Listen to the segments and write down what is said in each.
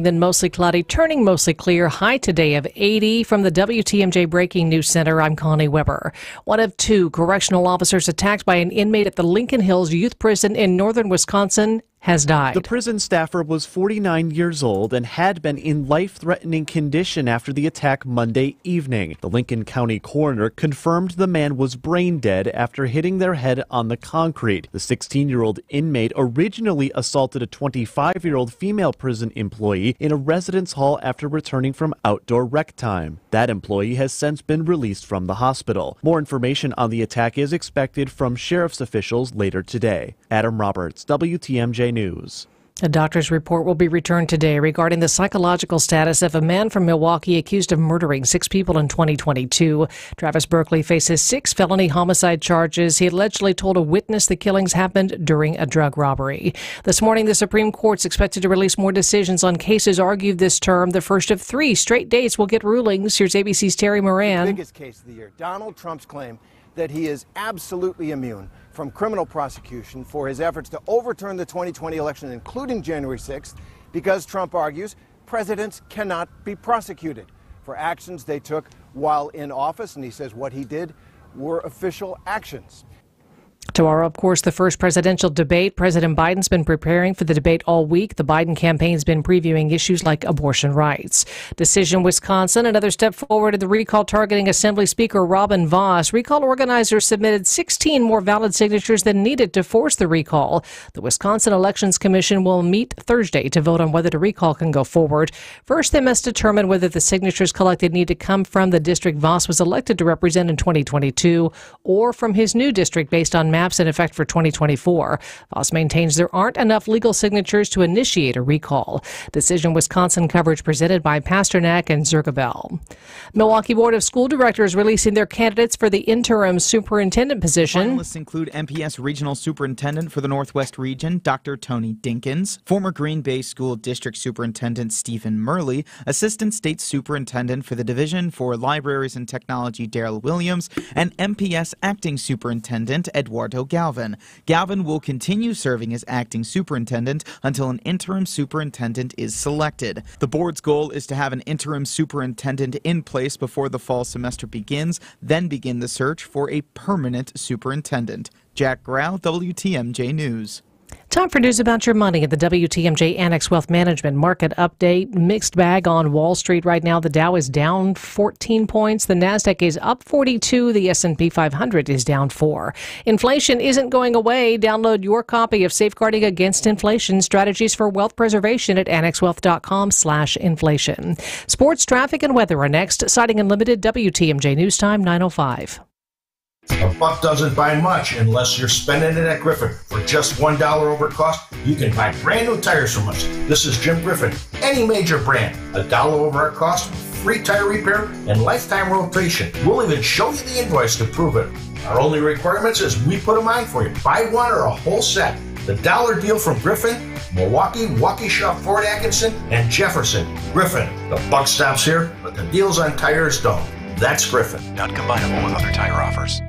then mostly cloudy, turning mostly clear. High today of 80. From the WTMJ Breaking News Center, I'm Connie Weber. One of two correctional officers attacked by an inmate at the Lincoln Hills Youth Prison in northern Wisconsin has died. The prison staffer was 49 years old and had been in life-threatening condition after the attack Monday evening. The Lincoln County coroner confirmed the man was brain dead after hitting their head on the concrete. The 16-year-old inmate originally assaulted a 25-year-old female prison employee in a residence hall after returning from outdoor rec time. That employee has since been released from the hospital. More information on the attack is expected from sheriff's officials later today. Adam Roberts, WTMJ News. A doctor's report will be returned today regarding the psychological status of a man from Milwaukee accused of murdering 6 people in 2022. Travis Berkeley faces 6 felony homicide charges. He allegedly told a witness the killings happened during a drug robbery. This morning, the Supreme Court's expected to release more decisions on cases argued this term. The first of 3 straight days will get rulings. Here's ABC's Terry Moran. The biggest case of the year, Donald Trump's claim that he is absolutely immune from criminal prosecution for his efforts to overturn the 2020 election, including January 6th, because Trump argues presidents cannot be prosecuted for actions they took while in office, and he says what he did were official actions. Tomorrow, of course, the first presidential debate. President Biden's been preparing for the debate all week. The Biden campaign's been previewing issues like abortion rights. Decision Wisconsin, another step forward in the recall targeting Assembly Speaker Robin Vos. Recall organizers submitted 16 more valid signatures than needed to force the recall. The Wisconsin Elections Commission will meet Thursday to vote on whether the recall can go forward. First, they must determine whether the signatures collected need to come from the district Vos was elected to represent in 2022 or from his new district based on maps in effect for 2024. Voss maintains there aren't enough legal signatures to initiate a recall. Decision Wisconsin coverage presented by Pasternak and Zergabel. Milwaukee Board of School Directors releasing their candidates for the interim superintendent position. Finalists include MPS Regional Superintendent for the Northwest Region, Dr. Tony Dinkins, former Green Bay School District Superintendent Stephen Murley, Assistant State Superintendent for the Division for Libraries and Technology Daryl Williams, and MPS Acting Superintendent Eduardo Galvin. Galvin will continue serving as acting superintendent until an interim superintendent is selected. The board's goal is to have an interim superintendent in place before the fall semester begins, then begin the search for a permanent superintendent. Jack Grau, WTMJ News. Time for news about your money at the WTMJ Annex Wealth Management Market Update. Mixed bag on Wall Street right now. The Dow is down 14 points. The Nasdaq is up 42. The S&P 500 is down 4. Inflation isn't going away. Download your copy of Safeguarding Against Inflation Strategies for Wealth Preservation at annexwealth.com/inflation. Sports, traffic, and weather are next. Citing Unlimited, WTMJ News Time 9:05. A buck doesn't buy much unless you're spending it at Griffin. For just $1 over cost, you can buy brand new tires from us. This is Jim Griffin. Any major brand, $1 over our cost, free tire repair, and lifetime rotation. We'll even show you the invoice to prove it. Our only requirements is we put them on for you. Buy one or a whole set. The dollar deal from Griffin, Milwaukee, Waukesha, Fort Atkinson, and Jefferson. Griffin, the buck stops here, but the deals on tires don't. That's Griffin. Not combinable with other tire offers.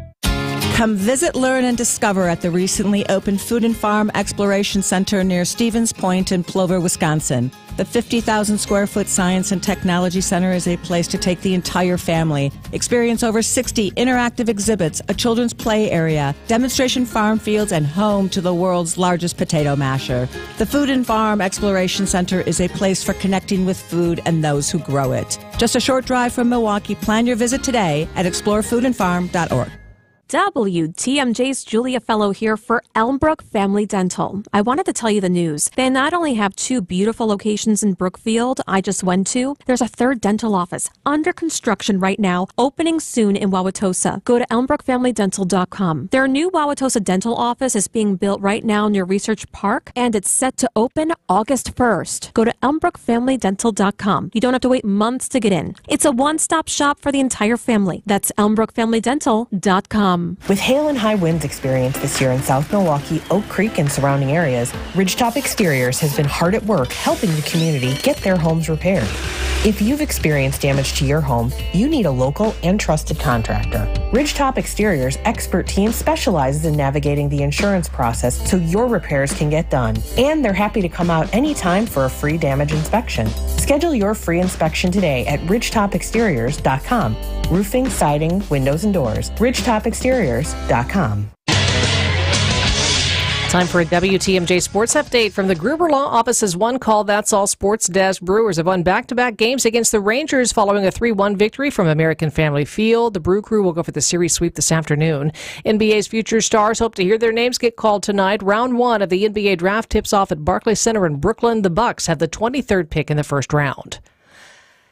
Come visit, learn, and discover at the recently opened Food and Farm Exploration Center near Stevens Point in Plover, Wisconsin. The 50,000 square foot Science and Technology Center is a place to take the entire family. Experience over 60 interactive exhibits, a children's play area, demonstration farm fields, and home to the world's largest potato masher. The Food and Farm Exploration Center is a place for connecting with food and those who grow it. Just a short drive from Milwaukee. Plan your visit today at explorefoodandfarm.org. WTMJ's Julia Fellow here for Elmbrook Family Dental. I wanted to tell you the news. They not only have 2 beautiful locations in Brookfield I just went to, there's a 3rd dental office under construction right now, opening soon in Wauwatosa. Go to elmbrookfamilydental.com. Their new Wauwatosa dental office is being built right now near Research Park, and it's set to open August 1st. Go to elmbrookfamilydental.com. You don't have to wait months to get in. It's a one-stop shop for the entire family. That's elmbrookfamilydental.com. With hail and high winds experienced this year in South Milwaukee, Oak Creek, and surrounding areas, Ridgetop Exteriors has been hard at work helping the community get their homes repaired. If you've experienced damage to your home, you need a local and trusted contractor. Ridgetop Exterior's expert team specializes in navigating the insurance process so your repairs can get done. And they're happy to come out anytime for a free damage inspection. Schedule your free inspection today at ridgetopexteriors.com. Roofing, siding, windows, and doors. ridgetopexteriors.com. Time for a WTMJ sports update from the Gruber Law Office's One Call That's All Sports Desk. Brewers have won back-to-back games against the Rangers following a 3-1 victory from American Family Field. The Brew Crew will go for the series sweep this afternoon. NBA's future stars hope to hear their names get called tonight. Round 1 of the NBA draft tips off at Barclays Center in Brooklyn. The Bucks have the 23rd pick in the first round.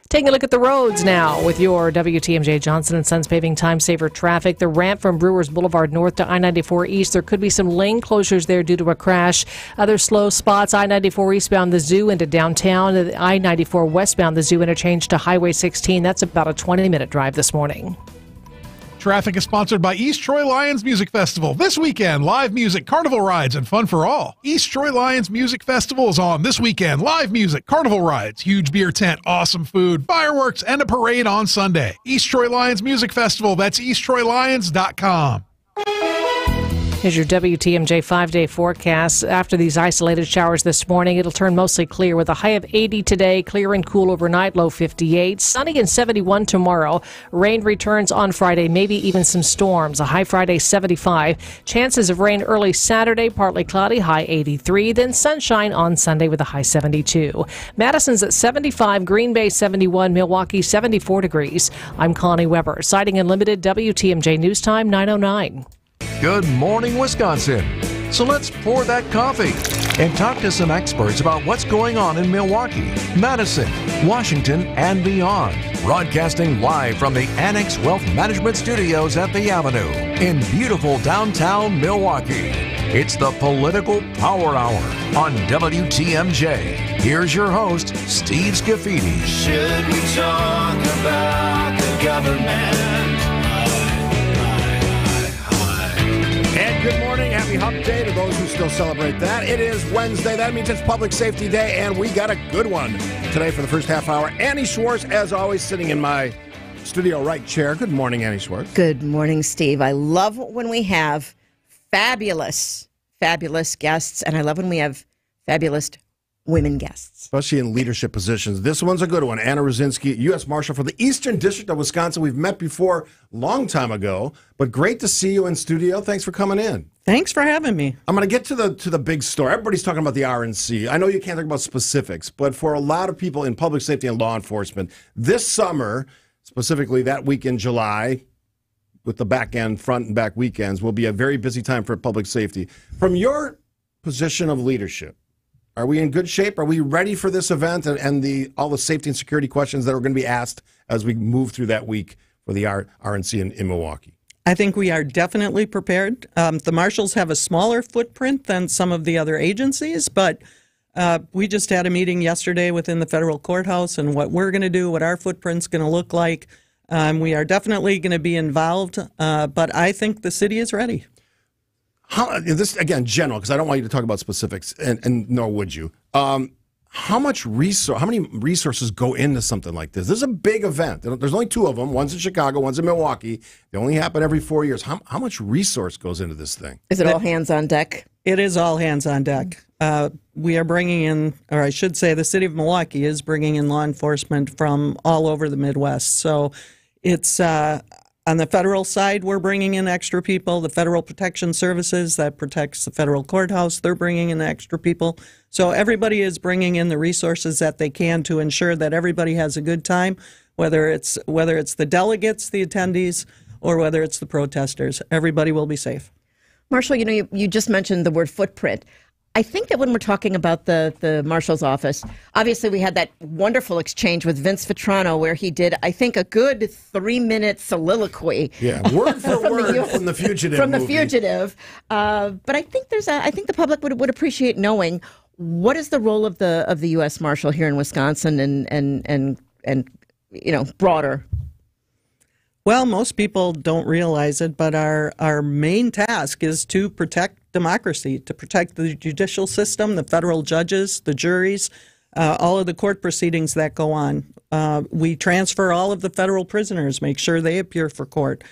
Taking a look at the roads now with your WTMJ Johnson & Sons paving time saver traffic. The ramp from Brewers Boulevard north to I-94 east. There could be some lane closures there due to a crash. Other slow spots, I-94 eastbound the Zoo into downtown. I-94 westbound the Zoo interchange to Highway 16. That's about a 20-minute drive this morning. Traffic is sponsored by East Troy Lions Music Festival. This weekend, live music, carnival rides, and fun for all. East Troy Lions Music Festival is on this weekend. Live music, carnival rides, huge beer tent, awesome food, fireworks, and a parade on Sunday. East Troy Lions Music Festival. That's easttroylions.com. Here's your WTMJ 5-day forecast. After these isolated showers this morning, it'll turn mostly clear with a high of 80 today, clear and cool overnight, low 58. Sunny and 71 tomorrow. Rain returns on Friday, maybe even some storms. A high Friday, 75. Chances of rain early Saturday, partly cloudy, high 83. Then sunshine on Sunday with a high 72. Madison's at 75, Green Bay 71, Milwaukee 74 degrees. I'm Connie Weber. Sighting Unlimited, WTMJ News Time 9:09. Good morning, Wisconsin. So let's pour that coffee and talk to some experts about what's going on in Milwaukee, Madison, Washington, and beyond. Broadcasting live from the Annex Wealth Management Studios at the Avenue in beautiful downtown Milwaukee. It's the Political Power Hour on WTMJ. Here's your host, Steve Scaffidi. Should we talk about the government? And good morning. Happy Hump Day to those who still celebrate that. It is Wednesday. That means it's Public Safety Day, and we got a good one today for the first half hour. Annie Schwartz, as always, sitting in my studio right chair. Good morning, Annie Schwartz. Good morning, Steve. I love when we have fabulous guests, and I love when we have fabulous women guests. Especially in leadership positions. This one's a good one. Anna Rosinski, U.S. Marshal for the Eastern District of Wisconsin. We've met before long time ago, but great to see you in studio. Thanks for coming in. Thanks for having me. I'm going to get to the big story. Everybody's talking about the RNC. I know you can't talk about specifics, but for a lot of people in public safety and law enforcement, this summer, specifically that week in July, with the back end, front and back weekends, will be a very busy time for public safety. From your position of leadership, are we in good shape? Are we ready for this event and all the safety and security questions that are going to be asked as we move through that week for the RNC in Milwaukee? I think we are definitely prepared. The marshals have a smaller footprint than some of the other agencies, but we just had a meeting yesterday within the federal courthouse and what we're going to do, what our footprint's going to look like. We are definitely going to be involved, but I think the city is ready. This, again, general, because I don't want you to talk about specifics, and nor would you. How many resources go into something like this? This is a big event. There's only two of them. One's in Chicago, one's in Milwaukee. They only happen every 4 years. How much resource goes into this thing? Is it all hands on deck? It is all hands on deck. We are bringing in, or I should say the city of Milwaukee is bringing in law enforcement from all over the Midwest. So it's... on the federal side, we're bringing in extra people. The Federal Protection Services that protects the federal courthouse, they're bringing in extra people. So everybody is bringing in the resources that they can to ensure that everybody has a good time, whether it's the delegates, the attendees, or whether it's the protesters. Everybody will be safe. Marshal, you just mentioned the word footprint. I think that when we're talking about the Marshal's office, obviously we had that wonderful exchange with Vince Vitrano where he did, I think, a good 3-minute soliloquy. Yeah, word for word from The Fugitive. From The Fugitive. But I think I think the public would appreciate knowing what is the role of the U.S. Marshal here in Wisconsin and broader. Well, most people don't realize it, but our main task is to protect democracy, to protect the judicial system, the federal judges, the juries, all of the court proceedings that go on. We transfer all of the federal prisoners, make sure they appear for court.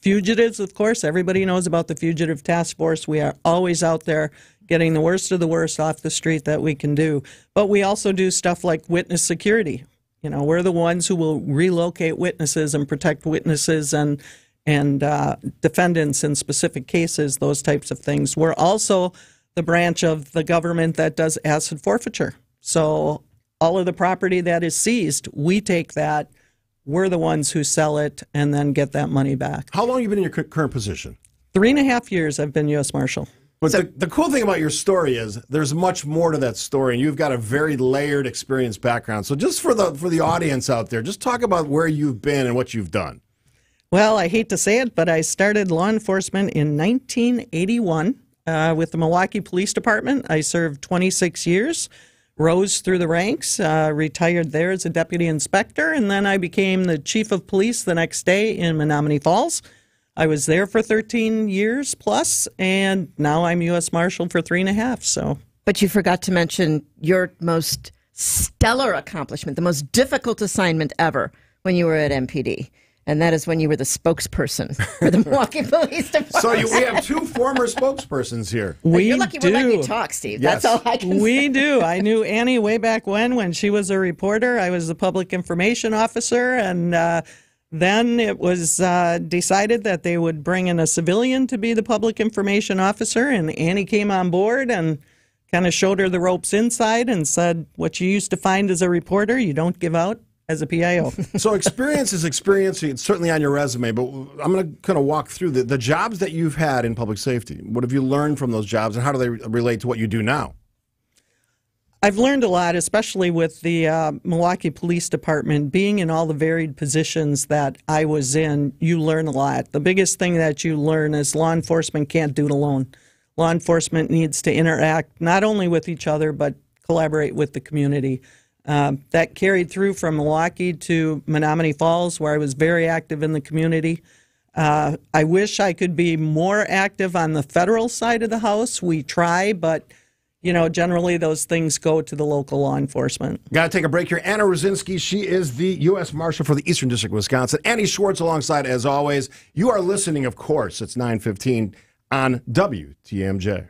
Fugitives, of course, everybody knows about the Fugitive Task Force. We are always out there getting the worst of the worst off the street that we can do. But we also do stuff like witness security. We're the ones who will relocate witnesses and protect witnesses and defendants in specific cases, those types of things. We're also the branch of the government that does asset forfeiture. So all of the property that is seized, we take that. We're the ones who sell it and then get that money back. How long have you been in your current position? 3.5 years I've been U.S. Marshal. But the cool thing about your story is there's much more to that story, and you've got a very layered experience background. So just for the audience out there, just talk about where you've been and what you've done. Well, I hate to say it, but I started law enforcement in 1981 with the Milwaukee Police Department. I served 26 years, rose through the ranks, retired there as a deputy inspector, and then I became the chief of police the next day in Menominee Falls. I was there for 13 years plus, and now I'm U.S. Marshal for 3.5. So, but you forgot to mention your most stellar accomplishment, the most difficult assignment ever when you were at MPD. And that is when you were the spokesperson for the Milwaukee Police Department. So we have two former spokespersons here. You're lucky we're letting you talk, Steve. Yes. That's all I can say. We do. I knew Annie way back when she was a reporter. I was the public information officer, and then it was decided that they would bring in a civilian to be the public information officer, and Annie came on board and kind of showed her the ropes inside and said, what you used to find as a reporter, you don't give out as a PIO. So experience is experience. It's certainly on your resume, but I'm going to kind of walk through the jobs that you've had in public safety. What have you learned from those jobs, and how do they relate to what you do now? I've learned a lot, especially with the Milwaukee Police Department. Being in all the varied positions that I was in, you learn a lot. The biggest thing that you learn is law enforcement can't do it alone. Law enforcement needs to interact not only with each other, but collaborate with the community. That carried through from Milwaukee to Menominee Falls, where I was very active in the community. I wish I could be more active on the federal side of the house. We try, but generally those things go to the local law enforcement. Got to take a break here. Anna Rosinski, she is the U.S. Marshal for the Eastern District of Wisconsin. Annie Schwartz alongside, as always. You are listening, of course. It's 9:15 on WTMJ.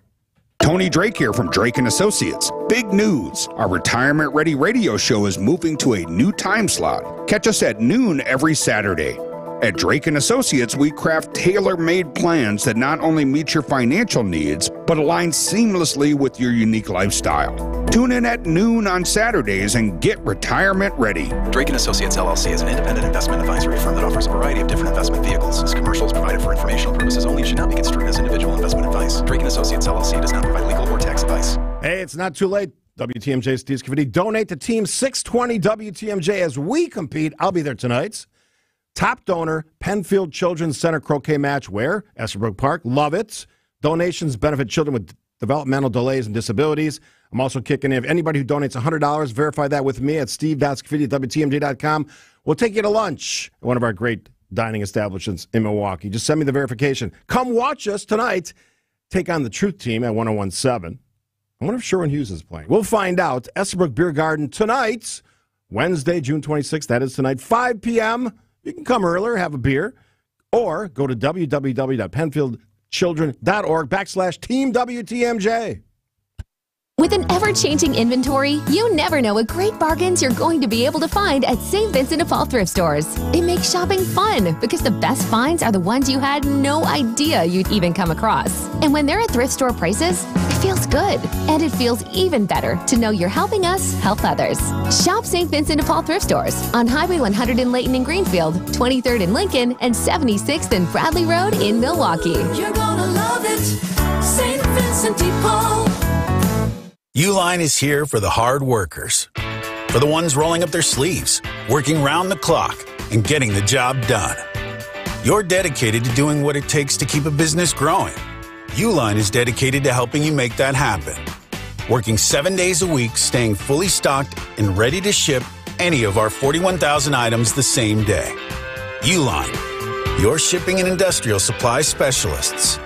Tony Drake here from Drake & Associates. Big news. Our retirement-ready radio show is moving to a new time slot. Catch us at noon every Saturday. At Drake & Associates, we craft tailor-made plans that not only meet your financial needs, but align seamlessly with your unique lifestyle. Tune in at noon on Saturdays and get retirement ready. Drake & Associates, LLC is an independent investment advisory firm that offers a variety of different investment vehicles. This commercial is provided for informational purposes only and should not be construed as individual investment advice. Drake & Associates, LLC does not provide legal or tax advice. Hey, it's not too late. WTMJ, Steve Scaffidi. Donate to Team 620 WTMJ as we compete. I'll be there tonight. Top donor, Penfield Children's Center Croquet Match. Where? Estherbrook Park. Love it. Donations benefit children with developmental delays and disabilities. I'm also kicking in. If anybody who donates $100, verify that with me at steve.scaffidi@WTMJ.com. We'll take you to lunch at one of our great dining establishments in Milwaukee. Just send me the verification. Come watch us tonight. Take on the Truth Team at 1017. I wonder if Sherwin Hughes is playing. We'll find out. Estherbrook Beer Garden tonight, Wednesday, June 26th. That is tonight, 5 p.m. You can come earlier, have a beer, or go to www.penfieldchildren.org/Team WTMJ. With an ever-changing inventory, you never know what great bargains you're going to be able to find at St. Vincent de Paul thrift stores. It makes shopping fun because the best finds are the ones you had no idea you'd even come across. And when they're at thrift store prices, it feels good. And it feels even better to know you're helping us help others. Shop St. Vincent de Paul thrift stores on Highway 100 in Layton and Greenfield, 23rd in Lincoln, and 76th and Bradley Road in Milwaukee. You're gonna love it, St. Vincent de Paul. Uline is here for the hard workers, for the ones rolling up their sleeves, working round the clock, and getting the job done. You're dedicated to doing what it takes to keep a business growing. Uline is dedicated to helping you make that happen. Working 7 days a week, staying fully stocked and ready to ship any of our 41,000 items the same day. Uline, your shipping and industrial supply specialists.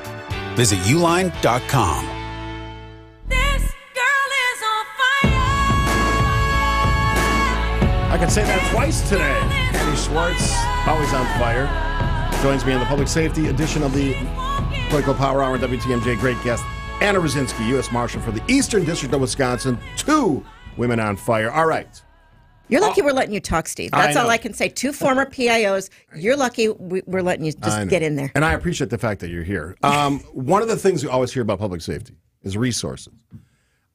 Visit uline.com. I I can say that twice today. Andy Schwartz, always on fire, joins me in the public safety edition of the Political Power Hour on WTMJ. Great guest, Anna Rosinski, U.S. Marshal for the Eastern District of Wisconsin. 2 women on fire. All right. You're lucky we're letting you talk, Steve. That's all I can say. 2 former PIOs. You're lucky we're letting you just get in there. And I appreciate the fact that you're here. One of the things we always hear about public safety is resources.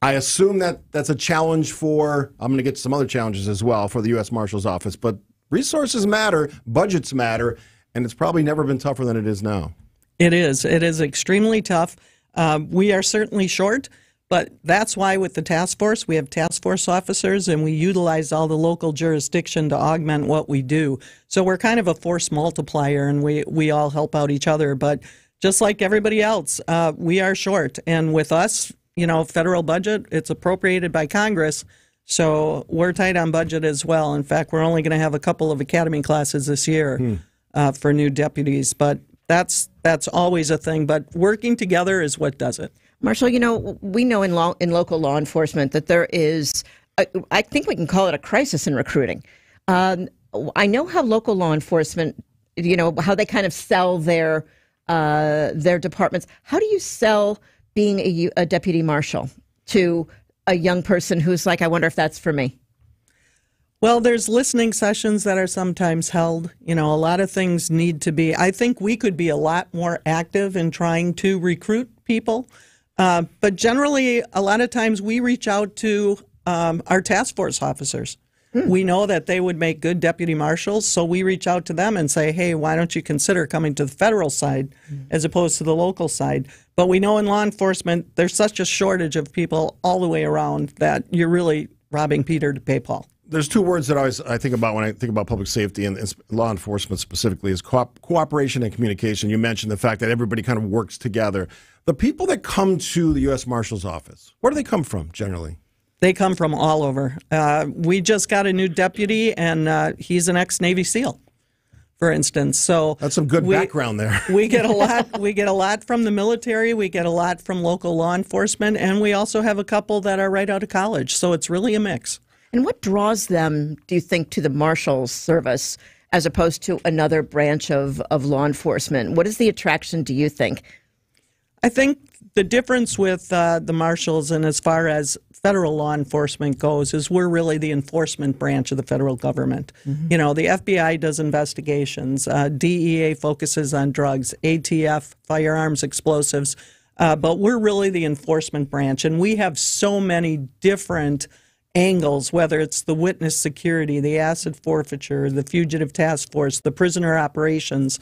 I assume that that's a challenge for, I'm going to get some other challenges as well for the U.S. Marshal's Office, but resources matter, budgets matter, and it's probably never been tougher than it is now. It is. It is extremely tough. We are certainly short, but that's why with the task force, we have task force officers, and we utilize all the local jurisdiction to augment what we do. So we're kind of a force multiplier, and we all help out each other. But just like everybody else, we are short. And with us, federal budget, it's appropriated by Congress, so we're tight on budget as well. In fact, we're only going to have a couple of academy classes this year for new deputies, but that's always a thing. But working together is what does it. Marshal, we know in local law enforcement that there is, I think we can call it a crisis in recruiting. I know how local law enforcement, how they kind of sell their departments. How do you sell being a deputy marshal to a young person who's like, I wonder if that's for me? Well, there's listening sessions that are sometimes held. A lot of things need to be, I think we could be a lot more active in trying to recruit people. But generally, a lot of times we reach out to our task force officers. We know that they would make good deputy marshals, so we reach out to them and say, hey, why don't you consider coming to the federal side as opposed to the local side? But we know in law enforcement, there's such a shortage of people all the way around that you're really robbing Peter to pay Paul. There's 2 words that I think about when I think about public safety and law enforcement specifically is cooperation and communication. You mentioned the fact that everybody kind of works together. The people that come to the U.S. Marshal's office, where do they come from generally? They come from all over. We just got a new deputy, and he's an ex-Navy SEAL, for instance. So that's some good background there. We get a lot. We get a lot from the military. We get a lot from local law enforcement, and we also have a couple that are right out of college. So it's really a mix. And what draws them, do you think, to the Marshal's service as opposed to another branch of law enforcement? What is the attraction, do you think? I think the difference with the Marshals and as far as federal law enforcement goes is we're really the enforcement branch of the federal government. The FBI does investigations. DEA focuses on drugs, ATF, firearms, explosives. But we're really the enforcement branch, and we have so many different angles, whether it's the witness security, the asset forfeiture, the fugitive task force, the prisoner operations,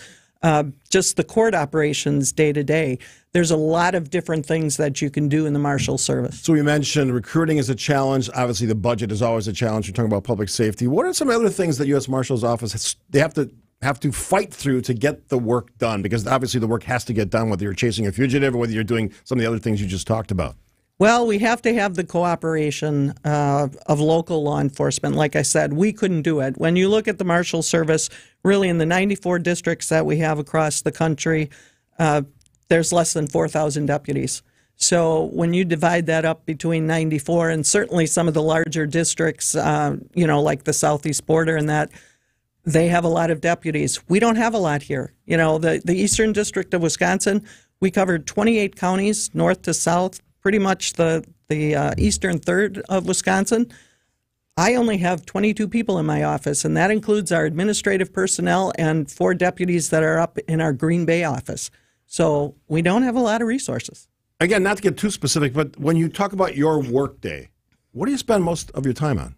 just the court operations day to day. There's a lot of different things that you can do in the Marshal Service. So we mentioned recruiting is a challenge. Obviously, the budget is always a challenge. You're talking about public safety. What are some other things that U.S. Marshal's Office they have to fight through to get the work done? Because obviously the work has to get done, whether you're chasing a fugitive or whether you're doing some of the other things you just talked about. Well, we have to have the cooperation of local law enforcement. Like I said, we couldn't do it. When you look at the Marshal Service, really in the 94 districts that we have across the country, there's less than 4,000 deputies. So when you divide that up between 94 and certainly some of the larger districts, like the southeast border and that, they have a lot of deputies. We don't have a lot here. The Eastern District of Wisconsin, we covered 28 counties, north to south, pretty much the eastern third of Wisconsin. I only have 22 people in my office, and that includes our administrative personnel and 4 deputies that are up in our Green Bay office. So we don't have a lot of resources. Again, not to get too specific, but when you talk about your workday, what do you spend most of your time on?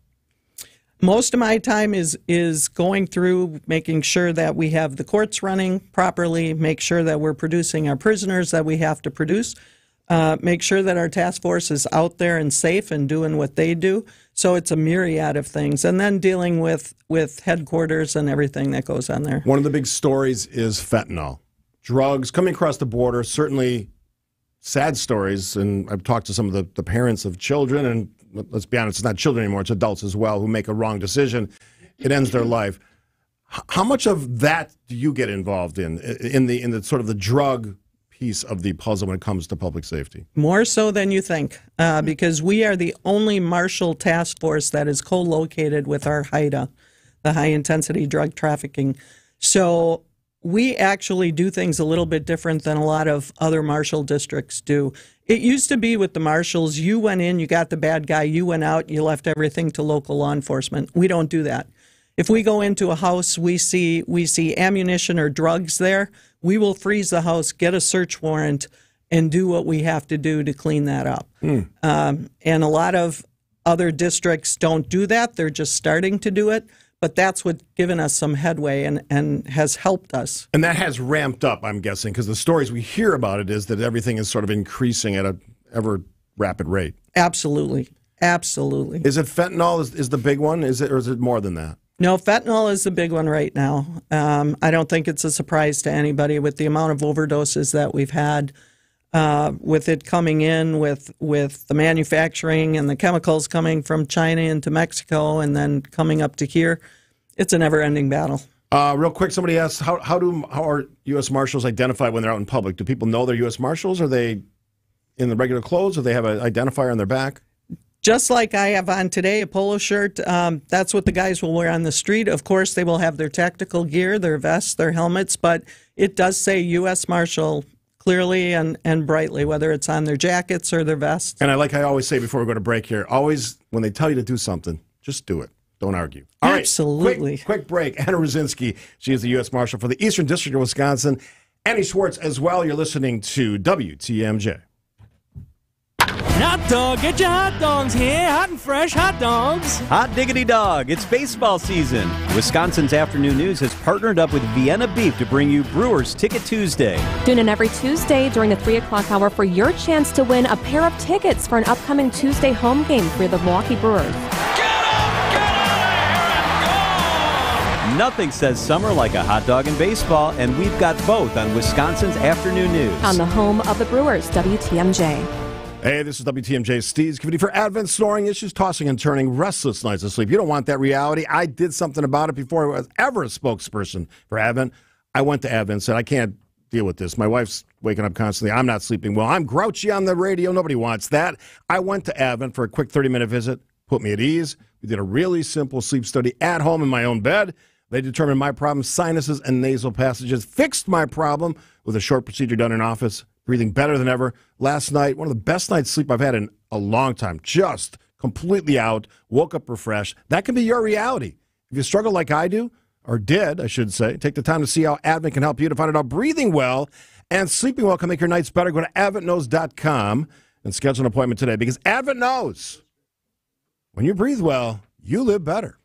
Most of my time is going through making sure that we have the courts running properly, make sure that we're producing our prisoners that we have to produce, make sure that our task force is out there and safe and doing what they do. So it's a myriad of things. And then dealing with headquarters and everything that goes on there. One of the big stories is fentanyl. Drugs coming across the border, certainly sad stories. And I've talked to some of the parents of children, and let's be honest, it's not children anymore, it's adults as well, who make a wrong decision. It ends their life. How much of that do you get involved in the sort of the drug piece of the puzzle when it comes to public safety. More so than you think, because we are the only Marshal task force that is co-located with our HIDA, the High Intensity Drug Trafficking. So we actually do things a little bit different than a lot of other Marshal districts do. It used to be with the Marshals, you went in, you got the bad guy, you went out, you left everything to local law enforcement. We don't do that. If we go into a house, we see ammunition or drugs there, we will freeze the house, get a search warrant, and do what we have to do to clean that up. And a lot of other districts don't do that. They're just starting to do it. But that's what's given us some headway and has helped us. And that has ramped up, I'm guessing, because the stories we hear about it is that everything is sort of increasing at an ever rapid rate. Absolutely. Absolutely. Is it fentanyl is the big one? Or is it more than that? No, fentanyl is the big one right now. I don't think it's a surprise to anybody with the amount of overdoses that we've had, with it coming in, with the manufacturing and the chemicals coming from China into Mexico and then coming up to here. It's a never-ending battle. Real quick, somebody asked, how are U.S. Marshals identified when they're out in public? Do people know they're U.S. Marshals? Are they in the regular clothes, or they have an identifier on their back? Just like I have on today, a polo shirt, that's what the guys will wear on the street. Of course, they will have their tactical gear, their vests, their helmets, but it does say U.S. Marshal clearly and brightly, whether it's on their jackets or their vests. And I always say before we go to break here, always, when they tell you to do something, just do it. Don't argue. All Absolutely. Right, quick break. Anna Rosinski, she is the U.S. Marshal for the Eastern District of Wisconsin. Annie Schwartz as well. You're listening to WTMJ. Hot dog, get your hot dogs here. Hot and fresh hot dogs. Hot diggity dog, it's baseball season. Wisconsin's Afternoon News has partnered up with Vienna Beef to bring you Brewers Ticket Tuesday. Tune in every Tuesday during the 3 o'clock hour for your chance to win a pair of tickets for an upcoming Tuesday home game for the Milwaukee Brewers. Nothing says summer like a hot dog in baseball, and we've got both on Wisconsin's Afternoon News. On the home of the Brewers, WTMJ. Hey, this is WTMJ Steve Scaffidi for Advent snoring issues, tossing and turning, restless nights of sleep. You don't want that reality. I did something about it before I was ever a spokesperson for Advent. I went to Advent and said, I can't deal with this. My wife's waking up constantly. I'm not sleeping well. I'm grouchy on the radio. Nobody wants that. I went to Advent for a quick 30-minute visit, put me at ease. We did a really simple sleep study at home in my own bed. They determined my problem, sinuses and nasal passages, fixed my problem with a short procedure done in office, breathing better than ever. Last night, one of the best nights sleep I've had in a long time, just completely out, woke up refreshed. That can be your reality. If you struggle like I do, or did, I should say, take the time to see how Advent can help you to find out how breathing well and sleeping well can make your nights better. Go to adventknows.com and schedule an appointment today, because Advent knows when you breathe well, you live better.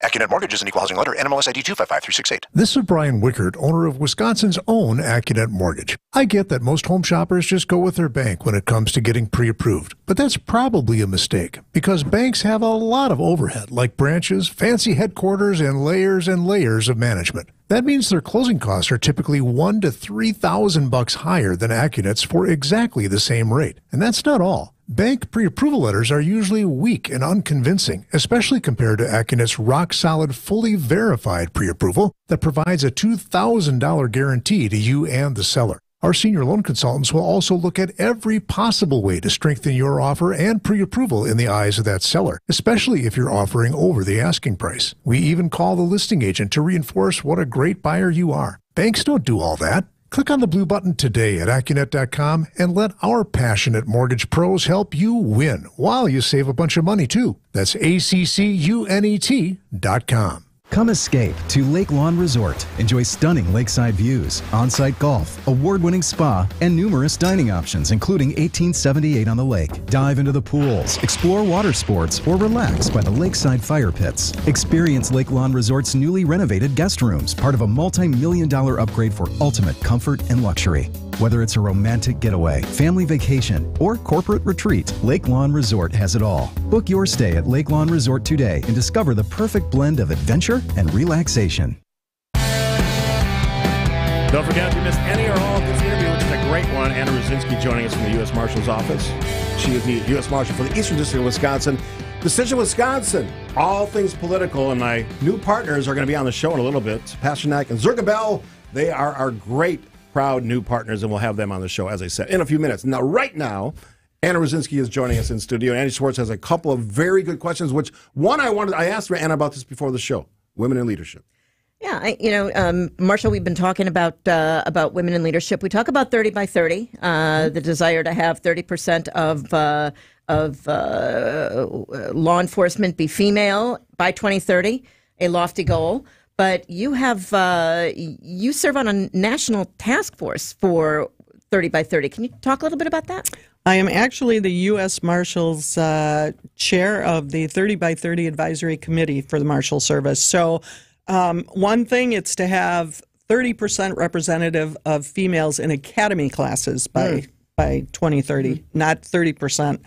Accunet Mortgage is an equal housing lender. NMLS ID 255368. This is Brian Wickert, owner of Wisconsin's own Accunet Mortgage. I get that most home shoppers just go with their bank when it comes to getting pre-approved, but that's probably a mistake, because banks have a lot of overhead, like branches, fancy headquarters, and layers of management. That means their closing costs are typically $1,000 to $3,000 higher than Accunet's for exactly the same rate. And that's not all. Bank pre-approval letters are usually weak and unconvincing, especially compared to Accunet's rock-solid, fully verified pre-approval that provides a $2,000 guarantee to you and the seller. Our senior loan consultants will also look at every possible way to strengthen your offer and pre-approval in the eyes of that seller, especially if you're offering over the asking price. We even call the listing agent to reinforce what a great buyer you are. Banks don't do all that. Click on the blue button today at Accunet.com and let our passionate mortgage pros help you win while you save a bunch of money, too. That's ACCUNET.com. Come escape to Lake Lawn Resort. Enjoy stunning lakeside views, on-site golf, award-winning spa, and numerous dining options, including 1878 on the lake. Dive into the pools, explore water sports, or relax by the lakeside fire pits. Experience Lake Lawn Resort's newly renovated guest rooms, part of a multi-million-dollar upgrade for ultimate comfort and luxury. Whether it's a romantic getaway, family vacation, or corporate retreat, Lake Lawn Resort has it all. Book your stay at Lake Lawn Resort today and discover the perfect blend of adventure and relaxation. Don't forget, if you missed any or all of this interview, which is a great one, Anna Rosinski joining us from the U.S. Marshal's office. She is the U.S. Marshal for the Eastern District of Wisconsin. Decision Wisconsin, all things political, and my new partners are going to be on the show in a little bit. Pasternak and Zergabel, they are our great proud new partners, and we'll have them on the show, as I said, in a few minutes. Now, right now, Anna Rosinski is joining us in studio, and Andy Schwartz has a couple of very good questions, which one I asked Anna about this before the show, women in leadership. Yeah, Marshall, we've been talking about women in leadership. We talk about 30 by 30, the desire to have 30% of law enforcement be female by 2030, a lofty goal. But you serve on a national task force for 30 by 30. Can you talk a little bit about that? I am actually the U.S. Marshals chair of the 30 by 30 Advisory Committee for the Marshal Service. So one thing, it's to have 30% representative of females in academy classes by 2030, not 30%.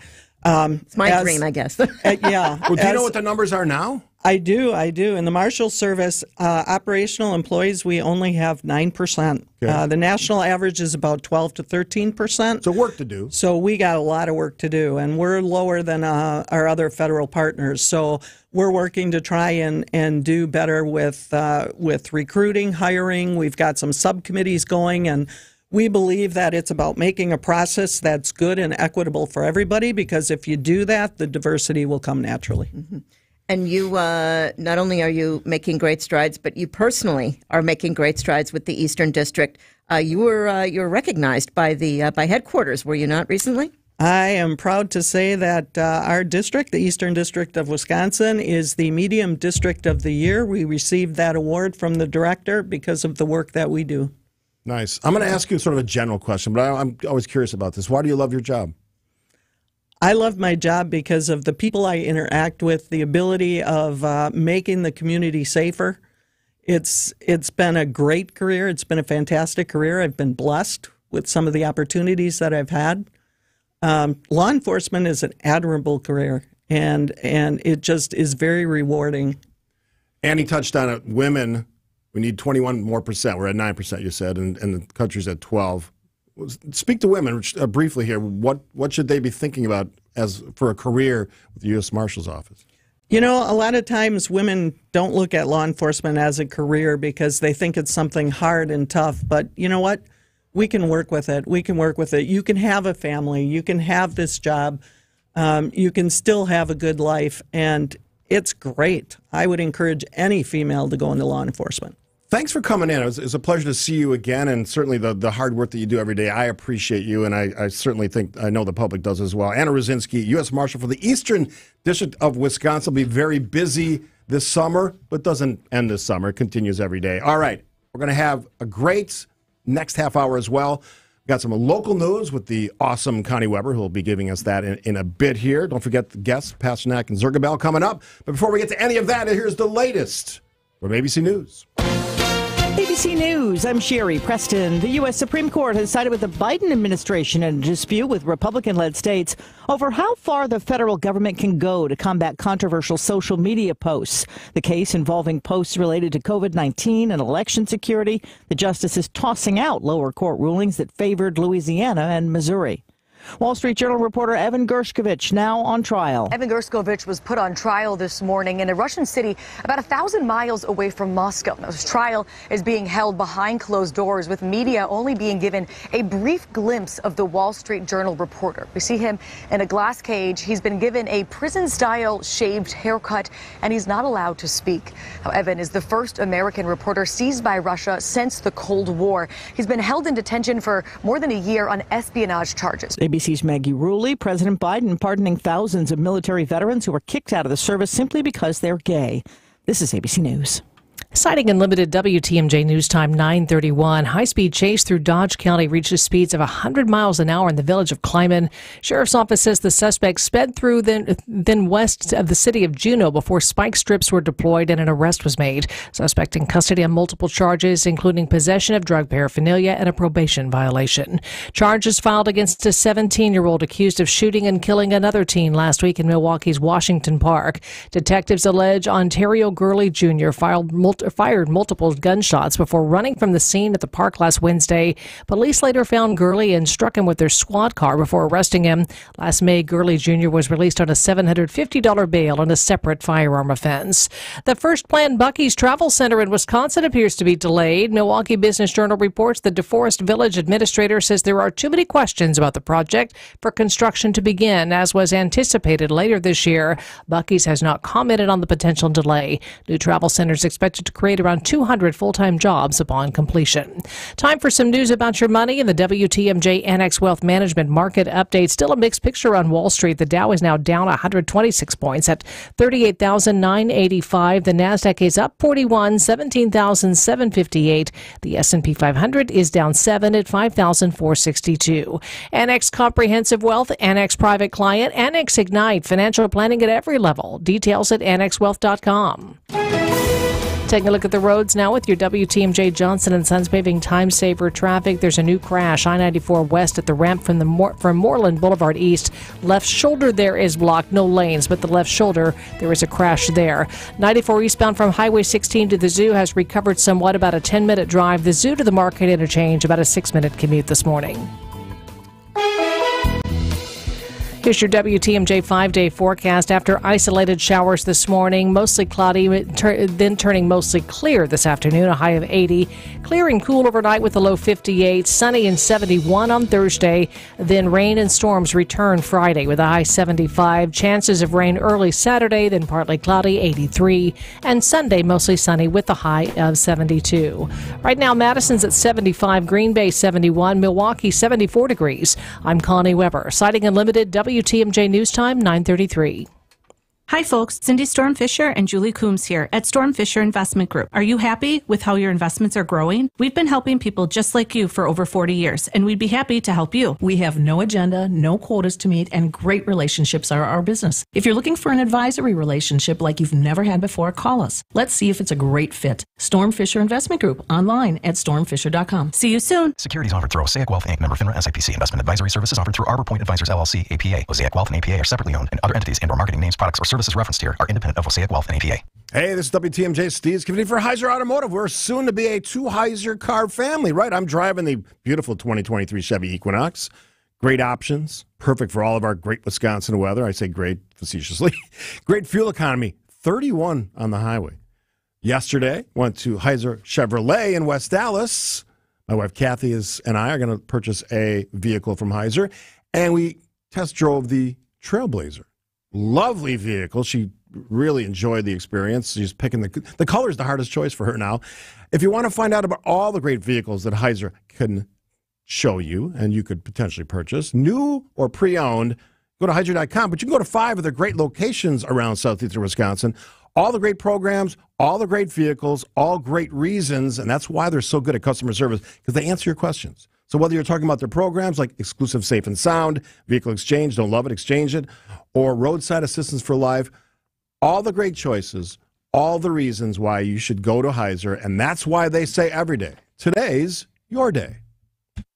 It's my dream, I guess. Yeah. Well, do you know what the numbers are now? I do. In the Marshal Service, operational employees, we only have 9%. Okay. The national average is about 12 to 13%. So work to do. So we got a lot of work to do, and we're lower than our other federal partners. So we're working to try and do better with recruiting, hiring. We've got some subcommittees going, and we believe that it's about making a process that's good and equitable for everybody, because if you do that, the diversity will come naturally. Mm-hmm. And you, not only are you making great strides, but you personally are making great strides with the Eastern District. You were recognized by by headquarters, were you not, recently? I am proud to say that our district, the Eastern District of Wisconsin, is the Medium District of the Year. We received that award from the director because of the work that we do. Nice. I'm going to ask you sort of a general question, but I'm always curious about this. Why do you love your job? I love my job because of the people I interact with, the ability of making the community safer. It's been a great career. It's been a fantastic career. I've been blessed with some of the opportunities that I've had. Law enforcement is an admirable career, and it just is very rewarding. Andy touched on it. Women, we need 21% more. We're at 9%, you said, and the country's at 12%. Speak to women briefly here. What should they be thinking about for a career with the U.S. Marshal's Office? You know, a lot of times women don't look at law enforcement as a career because they think it's something hard and tough. But you know what? We can work with it. We can work with it. You can have a family. You can have this job. You can still have a good life. And it's great. I would encourage any female to go into law enforcement. Thanks for coming in. It's a pleasure to see you again, and certainly the hard work that you do every day. I appreciate you, and I certainly I know the public does as well. Anna Rosinski, U.S. Marshal for the Eastern District of Wisconsin, will be very busy this summer, but doesn't end this summer. It continues every day. All right, we're going to have a great next half hour as well. We've got some local news with the awesome Connie Weber, who will be giving us that in a bit here. Don't forget the guests, Pasternak and Zergabel, coming up. But before we get to any of that, here's the latest from ABC News. ABC News, I'm Sherry Preston. The U.S. Supreme Court has sided with the Biden administration in a dispute with Republican-led states over how far the federal government can go to combat controversial social media posts. The case involving posts related to COVID-19 and election security. The justice is tossing out lower court rulings that favored Louisiana and Missouri. Wall Street Journal reporter Evan Gershkovich now on trial. Evan Gershkovich was put on trial this morning in a Russian city about 1,000 miles away from Moscow. Now, his trial is being held behind closed doors, with media only being given a brief glimpse of the Wall Street Journal reporter. We see him in a glass cage. He's been given a prison-style shaved haircut, and he's not allowed to speak. Now, Evan is the first American reporter seized by Russia since the Cold War. He's been held in detention for more than a year on espionage charges. ABC's Maggie Rulli, President Biden pardoning thousands of military veterans who were kicked out of the service simply because they're gay. This is ABC News. Citing unlimited WTMJ News Time 9:31, high-speed chase through Dodge County reaches speeds of 100 miles an hour in the village of Kleiman. Sheriff's office says the suspect sped through then west of the city of Juneau before spike strips were deployed and an arrest was made. Suspect in custody on multiple charges, including possession of drug paraphernalia and a probation violation. Charges filed against a 17-year-old accused of shooting and killing another teen last week in Milwaukee's Washington Park. Detectives allege Ontario Gurley Jr. fired multiple gunshots before running from the scene at the park last Wednesday. Police later found Gurley and struck him with their squad car before arresting him. Last May, Gurley Jr. was released on a $750 bail on a separate firearm offense. The first planned Buc-ee's Travel Center in Wisconsin appears to be delayed. Milwaukee Business Journal reports the DeForest Village administrator says there are too many questions about the project for construction to begin, as was anticipated later this year. Buc-ee's has not commented on the potential delay. New travel centers expected to create around 200 full-time jobs upon completion. Time for some news about your money in the WTMJ Annex Wealth Management Market Update. Still a mixed picture on Wall Street. The Dow is now down 126 points at 38,985. The Nasdaq is up 41, 17,758. The S&P 500 is down 7 at 5,462. Annex Comprehensive Wealth, Annex Private Client, Annex Ignite, financial planning at every level. Details at annexwealth.com. Taking a look at the roads now with your WTMJ Johnson & Sons paving time saver traffic. There's a new crash, I-94 west at the ramp from Moreland Boulevard east. Left shoulder there is blocked, no lanes, but the left shoulder, there is a crash there. 94 eastbound from Highway 16 to the Zoo has recovered somewhat, about a 10-minute drive. The Zoo to the Market interchange, about a 6-minute commute this morning. Here's your WTMJ 5-day forecast. After isolated showers this morning, mostly cloudy, then turning mostly clear this afternoon, a high of 80. Clear and cool overnight with a low 58. Sunny and 71 on Thursday. Then rain and storms return Friday with a high 75. Chances of rain early Saturday, then partly cloudy, 83. And Sunday mostly sunny with a high of 72. Right now, Madison's at 75, Green Bay 71, Milwaukee 74 degrees. I'm Connie Weber. Sighting Unlimited, WTMJ News Time, 9:33. Hi folks, Cindy Storm Fisher and Julie Coombs here at Storm Fisher Investment Group. Are you happy with how your investments are growing? We've been helping people just like you for over 40 years, and we'd be happy to help you. We have no agenda, no quotas to meet, and great relationships are our business. If you're looking for an advisory relationship like you've never had before, call us. Let's see if it's a great fit. Storm Fisher Investment Group, online at stormfisher.com. See you soon. Securities offered through Osaic Wealth Inc., member FINRA SIPC. Investment advisory services offered through Arbor Point Advisors LLC, APA. Osaic Wealth and APA are separately owned, and other entities and/or marketing names, products, or services referenced here are independent of Osaic Wealth and APA. Hey, this is WTMJ Steve Scaffidi for Heiser Automotive. We're soon to be a two Heiser car family, right? I'm driving the beautiful 2023 Chevy Equinox. Great options, perfect for all of our great Wisconsin weather. I say great facetiously. Great fuel economy, 31 on the highway. Yesterday, went to Heiser Chevrolet in West Dallas. My wife Kathy and I are going to purchase a vehicle from Heiser, and we test drove the Trailblazer. Lovely vehicle. She really enjoyed the experience. She's picking the color is the hardest choice for her now. If you want to find out about all the great vehicles that Heiser can show you and you could potentially purchase, new or pre-owned, go to Heiser.com. But you can go to 5 of their great locations around southeastern Wisconsin. All the great programs, all the great vehicles, all great reasons, and that's why they're so good at customer service, because they answer your questions. So whether you're talking about their programs like Exclusive Safe and Sound, Vehicle Exchange, Don't Love It, Exchange It, or Roadside Assistance for Life, all the great choices, all the reasons why you should go to Heiser, and that's why they say every day, today's your day.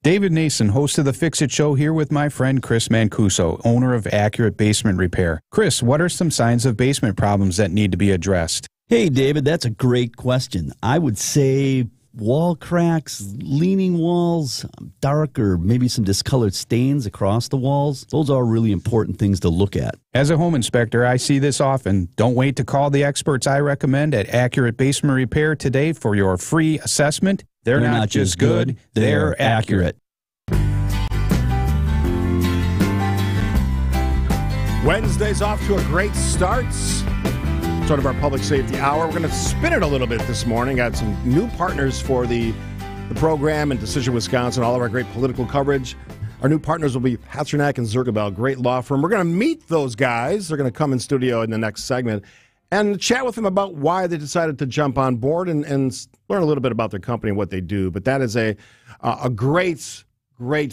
David Nason, host of the Fix-It Show, here with my friend Chris Mancuso, owner of Accurate Basement Repair. Chris, what are some signs of basement problems that need to be addressed? Hey, David, that's a great question. I would say wall cracks, leaning walls, dark or maybe some discolored stains across the walls. Those are really important things to look at. As a home inspector, I see this often. Don't wait to call the experts I recommend at Accurate Basement Repair today for your free assessment. They're not just good, they're accurate. Wednesday's off to a great start. Sort of our public safety hour. We're going to spin it a little bit this morning. Got some new partners for the program in Decision, Wisconsin, all of our great political coverage. Our new partners will be Pasternak and Zergabel, great law firm. We're going to meet those guys. They're going to come in studio in the next segment and chat with them about why they decided to jump on board and learn a little bit about their company and what they do. But that is a great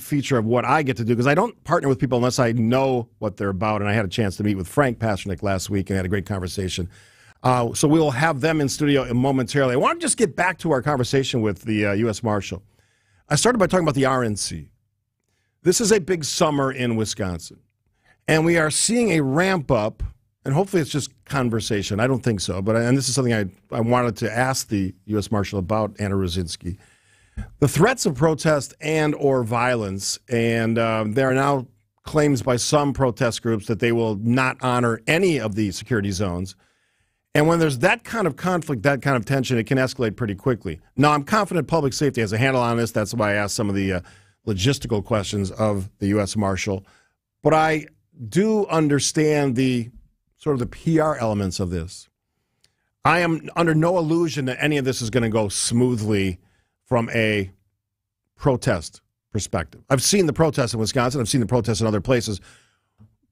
feature of what I get to do, because I don't partner with people unless I know what they're about. And I had a chance to meet with Frank Pasternak last week and had a great conversation. So we will have them in studio momentarily. I want to just get back to our conversation with the U.S. Marshal. I started by talking about the RNC. This is a big summer in Wisconsin, and we are seeing a ramp up and hopefully it's just conversation. I don't think so, and this is something I wanted to ask the U.S. Marshal about, Anna Rosinski. The threats of protest and or violence, and there are now claims by some protest groups that they will not honor any of the security zones. And when there's that kind of conflict, that kind of tension, it can escalate pretty quickly. Now, I'm confident public safety has a handle on this. That's why I asked some of the logistical questions of the U.S. Marshal. But I do understand the sort of the PR elements of this. I am under no illusion that any of this is going to go smoothly from a protest perspective. I've seen the protests in Wisconsin. I've seen the protests in other places.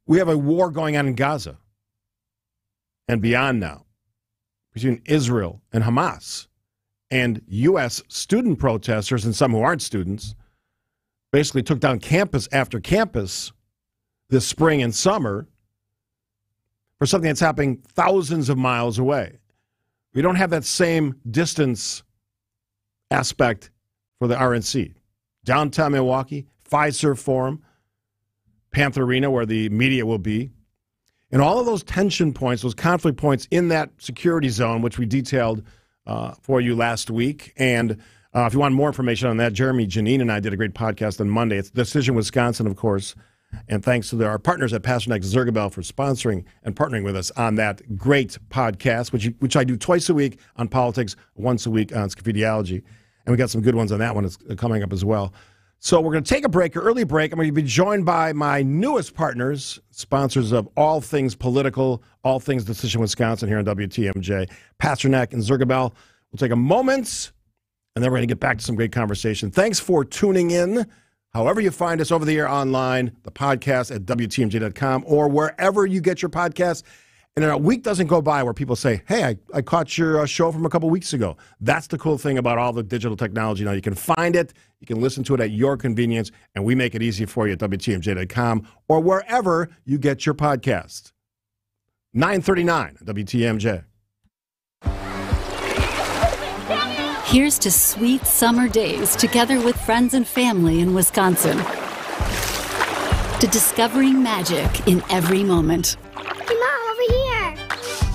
We have a war going on in Gaza and beyond now between Israel and Hamas, and U.S. student protesters and some who aren't students basically took down campus after campus this spring and summer for something that's happening thousands of miles away. We don't have that same distance aspect for the RNC. Downtown Milwaukee, Pfizer Forum, Panther Arena, where the media will be. And all of those tension points, those conflict points in that security zone, which we detailed for you last week. And if you want more information on that, Jeremy, Janine, and I did a great podcast on Monday. It's Decision Wisconsin, of course. And thanks to our partners at Pasternak Zergabel for sponsoring and partnering with us on that great podcast, which I do twice a week on politics, once a week on Scaffidi. And we got some good ones on that one coming up as well. So we're going to take a break, an early break. I'm going to be joined by my newest partners, sponsors of all things political, all things Decision Wisconsin here on WTMJ, Pasternak and Zergabel. We'll take a moment, and then we're going to get back to some great conversation. Thanks for tuning in. However you find us over the air online, the podcast at WTMJ.com or wherever you get your podcasts. And a week doesn't go by where people say, hey, I caught your show from a couple weeks ago. That's the cool thing about all the digital technology now. You can find it, you can listen to it at your convenience, and we make it easy for you at WTMJ.com or wherever you get your podcast. 9:39 WTMJ. Here's to sweet summer days together with friends and family in Wisconsin. To discovering magic in every moment. Hey, Mom, over here.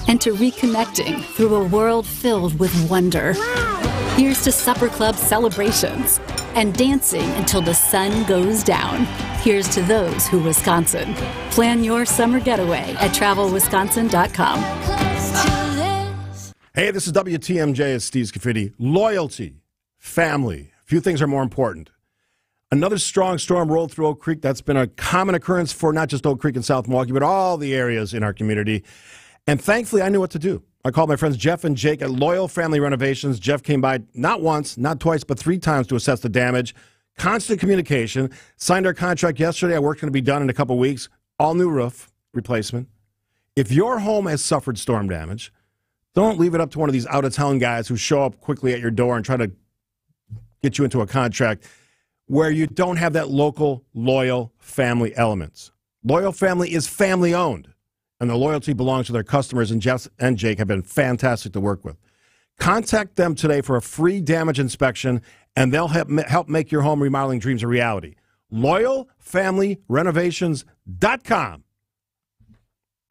And to reconnecting through a world filled with wonder. Wow. Here's to supper club celebrations and dancing until the sun goes down. Here's to those who Wisconsin. Plan your summer getaway at travelwisconsin.com. Hey, this is WTMJ. It's Steve Scaffidi. Loyalty, family. Few things are more important. Another strong storm rolled through Oak Creek. That's been a common occurrence for not just Oak Creek and South Milwaukee, but all the areas in our community. And thankfully, I knew what to do. I called my friends Jeff and Jake at Loyal Family Renovations. Jeff came by not once, not twice, but 3 times to assess the damage. Constant communication. Signed our contract yesterday. Our work's going to be done in a couple weeks. All new roof replacement. If your home has suffered storm damage, don't leave it up to one of these out-of-town guys who show up quickly at your door and try to get you into a contract where you don't have that local, loyal family elements. Loyal Family is family-owned, and the loyalty belongs to their customers, and Jeff and Jake have been fantastic to work with. Contact them today for a free damage inspection, and they'll help make your home remodeling dreams a reality. LoyalFamilyRenovations.com.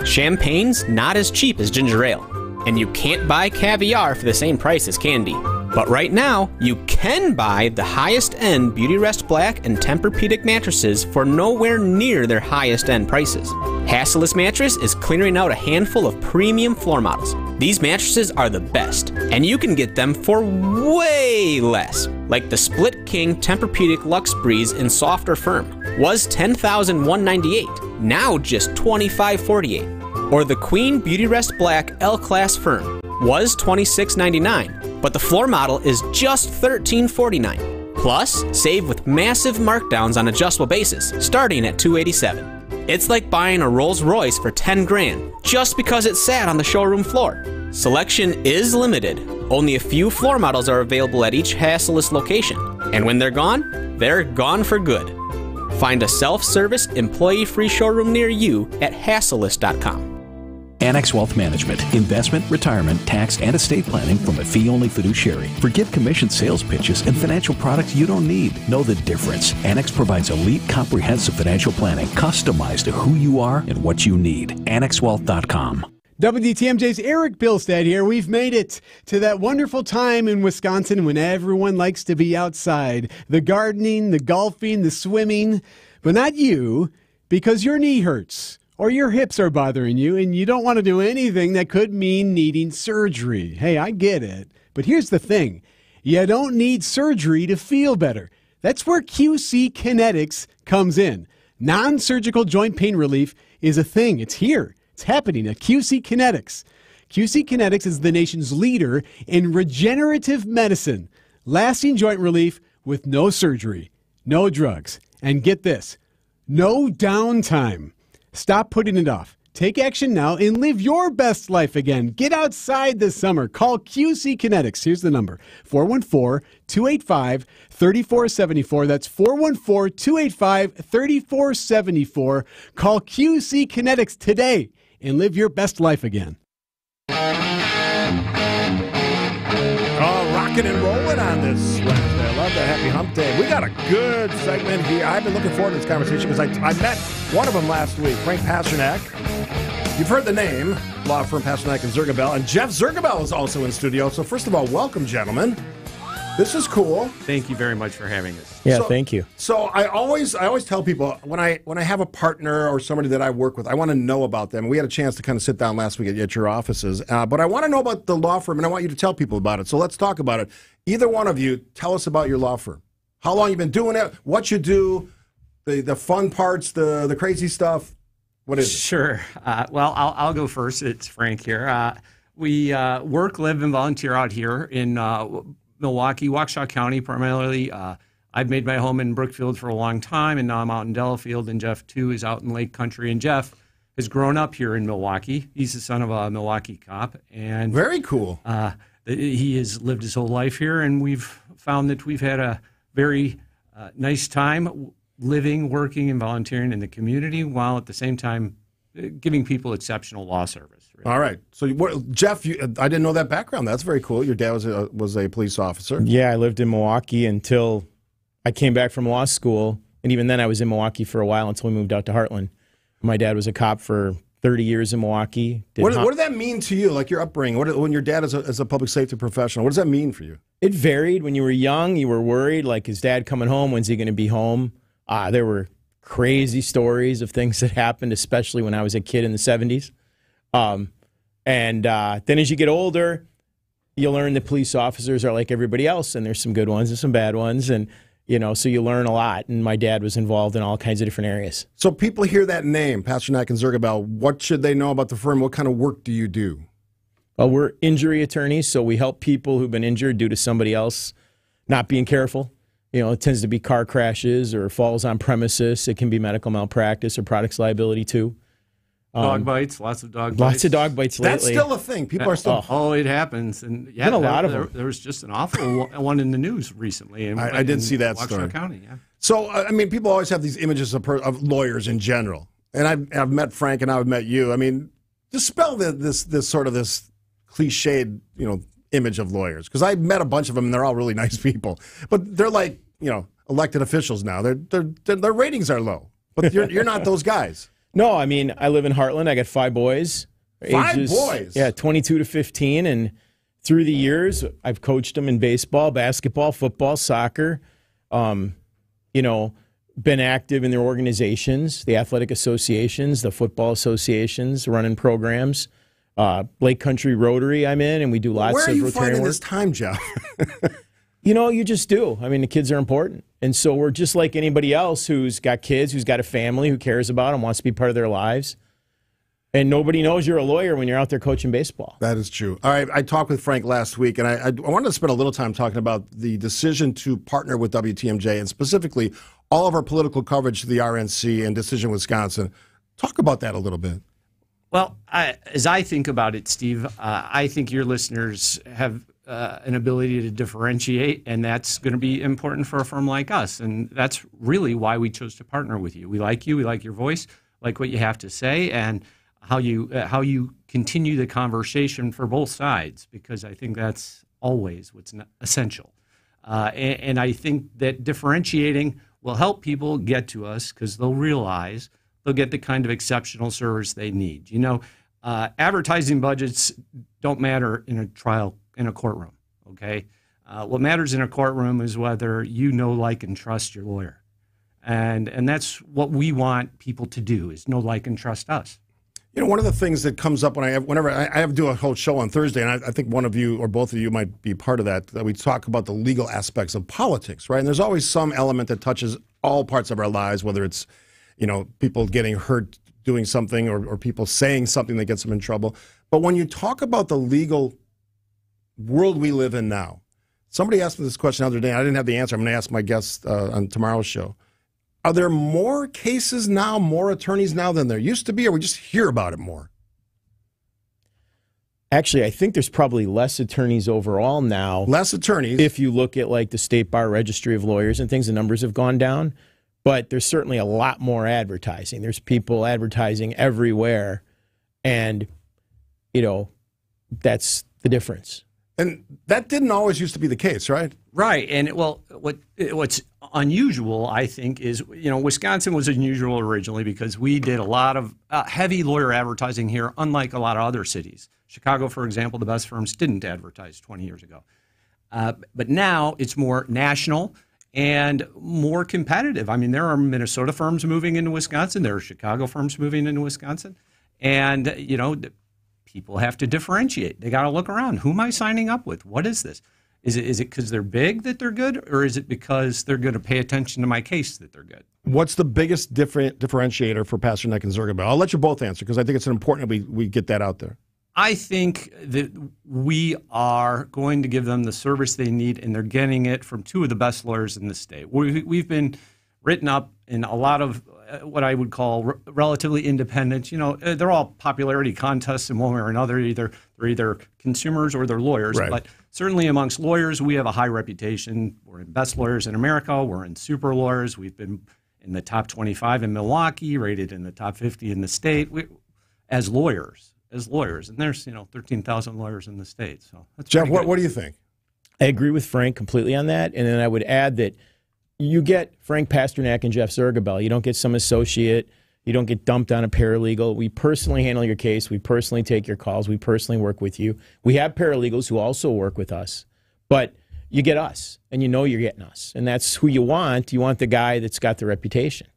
Champagne's not as cheap as ginger ale, and you can't buy caviar for the same price as candy. But right now, you can buy the highest-end Beautyrest Black and Tempur-Pedic mattresses for nowhere near their highest-end prices. Hassellus Mattress is clearing out a handful of premium floor models. These mattresses are the best, and you can get them for way less. Like the Split King Tempur-Pedic Luxe Breeze in soft or firm was $10,198, now just $25,448. Or the Queen Beautyrest Black L-Class Firm was $26.99, but the floor model is just $13.49. Plus, save with massive markdowns on adjustable bases, starting at $287. It's like buying a Rolls Royce for $10,000 just because it sat on the showroom floor. Selection is limited. Only a few floor models are available at each Hassellus location, and when they're gone for good. Find a self-service, employee-free showroom near you at Hassellus.com. Annex Wealth Management. Investment, retirement, tax, and estate planning from a fee-only fiduciary. Forget commission sales pitches and financial products you don't need. Know the difference. Annex provides elite comprehensive financial planning customized to who you are and what you need. AnnexWealth.com. WTMJ's Eric Bilstead here. We've made it to that wonderful time in Wisconsin when everyone likes to be outside. The gardening, the golfing, the swimming. But not you, because your knee hurts or your hips are bothering you and you don't want to do anything that could mean needing surgery. Hey, I get it. But here's the thing. You don't need surgery to feel better. That's where QC Kinetics comes in. Non-surgical joint pain relief is a thing. It's here. It's happening at QC Kinetics. QC Kinetics is the nation's leader in regenerative medicine, lasting joint relief with no surgery, no drugs, and get this, no downtime. Stop putting it off. Take action now and live your best life again. Get outside this summer. Call QC Kinetics. Here's the number, 414-285-3474. That's 414-285-3474. Call QC Kinetics today and live your best life again. Oh, rocking and rolling on this Wednesday. I love that. Happy Hump Day. We got a good segment here. I've been looking forward to this conversation because I met one of them last week, Frank Pasternak. You've heard the name, law firm Pasternak and Zergabel, and Jeff Zergabel is also in studio. So first of all, welcome, gentlemen. This is cool. Thank you very much for having us. Yeah, thank you. So I always tell people when I have a partner or somebody that I work with, I want to know about them. We had a chance to kind of sit down last week at your offices, but I want to know about the law firm, and I want you to tell people about it. So let's talk about it. Either one of you, tell us about your law firm. How long you've been doing it? What you do? The fun parts, the crazy stuff. What is it? Sure. Well, I'll go first. It's Frank here. We work, live, and volunteer out here in Milwaukee, Waukesha County primarily. I've made my home in Brookfield for a long time, and now I'm out in Delafield, and Jeff, too, is out in Lake Country. And Jeff has grown up here in Milwaukee. He's the son of a Milwaukee cop. And very cool. He has lived his whole life here, and we've found that we've had a very nice time living, working, and volunteering in the community while at the same time giving people exceptional law service. Really. All right. So, Jeff, I didn't know that background. That's very cool. Your dad was a police officer. Yeah, I lived in Milwaukee until I came back from law school. And even then, I was in Milwaukee for a while until we moved out to Heartland. My dad was a cop for 30 years in Milwaukee. What did that mean to you, like your upbringing? When your dad is a public safety professional, what does that mean for you? It varied. When you were young, you were worried, like, is dad coming home? When's he going to be home? There were crazy stories of things that happened, especially when I was a kid in the 70s. Then as you get older, you learn that police officers are like everybody else, and there's some good ones and some bad ones, and so you learn a lot. And my dad was involved in all kinds of different areas. So people hear that name, Pasternak and Zergabel. What should they know about the firm? What kind of work do you do? Well, we're injury attorneys, so we help people who've been injured due to somebody else not being careful. It tends to be car crashes or falls on premises. It can be medical malpractice or products liability, too. Dog bites, lots of dog bites. Lots of dog bites lately. That's still a thing. People are still... Oh, it happens. And yeah, been a lot of them. There was just an awful one in the news recently. I did see that story. Waukesha County, yeah. So, people always have these images of lawyers in general. And I've met Frank and I've met you. Dispel this cliched, image of lawyers. Because I met a bunch of them and they're all really nice people. But they're like, elected officials now. Their ratings are low. But you're not those guys. No, I live in Heartland. I got 5 boys. Boys? Yeah, 22 to 15. And through the years, I've coached them in baseball, basketball, football, soccer. Been active in their organizations, the athletic associations, the football associations, running programs. Lake Country Rotary I'm in, and we do lots of Rotarian work. Where are you finding this time, Jeff? You just do. The kids are important. And so we're just like anybody else who's got kids, who's got a family, who cares about them, wants to be part of their lives. And nobody knows you're a lawyer when you're out there coaching baseball. That is true. All right, I talked with Frank last week, and I wanted to spend a little time talking about the decision to partner with WTMJ, and specifically all of our political coverage to the RNC and Decision Wisconsin. Talk about that a little bit. Well, as I think about it, Steve, I think your listeners have an ability to differentiate, and that's going to be important for a firm like us. And that's really why we chose to partner with you. We like you. We like your voice, like what you have to say. And how you continue the conversation for both sides, because I think that's always what's essential. And I think that differentiating will help people get to us because they'll realize they'll get the kind of exceptional service they need. You know, advertising budgets don't matter in a trial, in a courtroom, okay? What matters in a courtroom is whether you know, like, and trust your lawyer. And that's what we want people to do, is know, like, and trust us. You know, one of the things that comes up whenever I have to do a whole show on Thursday, and I think one of you or both of you might be part of that we talk about the legal aspects of politics, right? And there's always some element that touches all parts of our lives, whether it's, you know, people getting hurt doing something or people saying something that gets them in trouble. But when you talk about the legal world we live in now, somebody asked me this question the other day. I didn't have the answer. I'm going to ask my guest on tomorrow's show. Are there more cases now, more attorneys now than there used to be, or we just hear about it more? Actually, I think there's probably less attorneys overall now. Less attorneys. If you look at like the State Bar Registry of Lawyers and things, the numbers have gone down. But there's certainly a lot more advertising. There's people advertising everywhere. And, you know, that's the difference. And that didn't always used to be the case, right? Right. And, well, what's unusual, I think, is, you know, Wisconsin was unusual originally because we did a lot of heavy lawyer advertising here, unlike a lot of other cities. Chicago, for example, the best firms didn't advertise 20 years ago. But now it's more national and more competitive. I mean, there are Minnesota firms moving into Wisconsin. There are Chicago firms moving into Wisconsin. And, you know, people have to differentiate. They got to look around. Who am I signing up with? What is this? Is it because they're big that they're good, or is it because they're going to pay attention to my case that they're good? What's the biggest differentiator for Pasternak and Zergabel? I'll let you both answer because I think it's important that we get that out there. I think that we are going to give them the service they need, and they're getting it from two of the best lawyers in the state. We've been written up in a lot of what I would call relatively independent. You know, they're all popularity contests in one way or another. They're either consumers or they're lawyers. Right. But certainly amongst lawyers, we have a high reputation. We're in best lawyers in America. We're in super lawyers. We've been in the top 25 in Milwaukee, rated in the top 50 in the state. As lawyers. And there's, you know, 13,000 lawyers in the state. So that's Jeff, what do you think? I agree with Frank completely on that. And then I would add that you get Frank Pasternak and Jeff Zergabel. You don't get some associate. You don't get dumped on a paralegal. We personally handle your case. We personally take your calls. We personally work with you. We have paralegals who also work with us. But you get us, and you know you're getting us. And that's who you want. You want the guy that's got the reputation.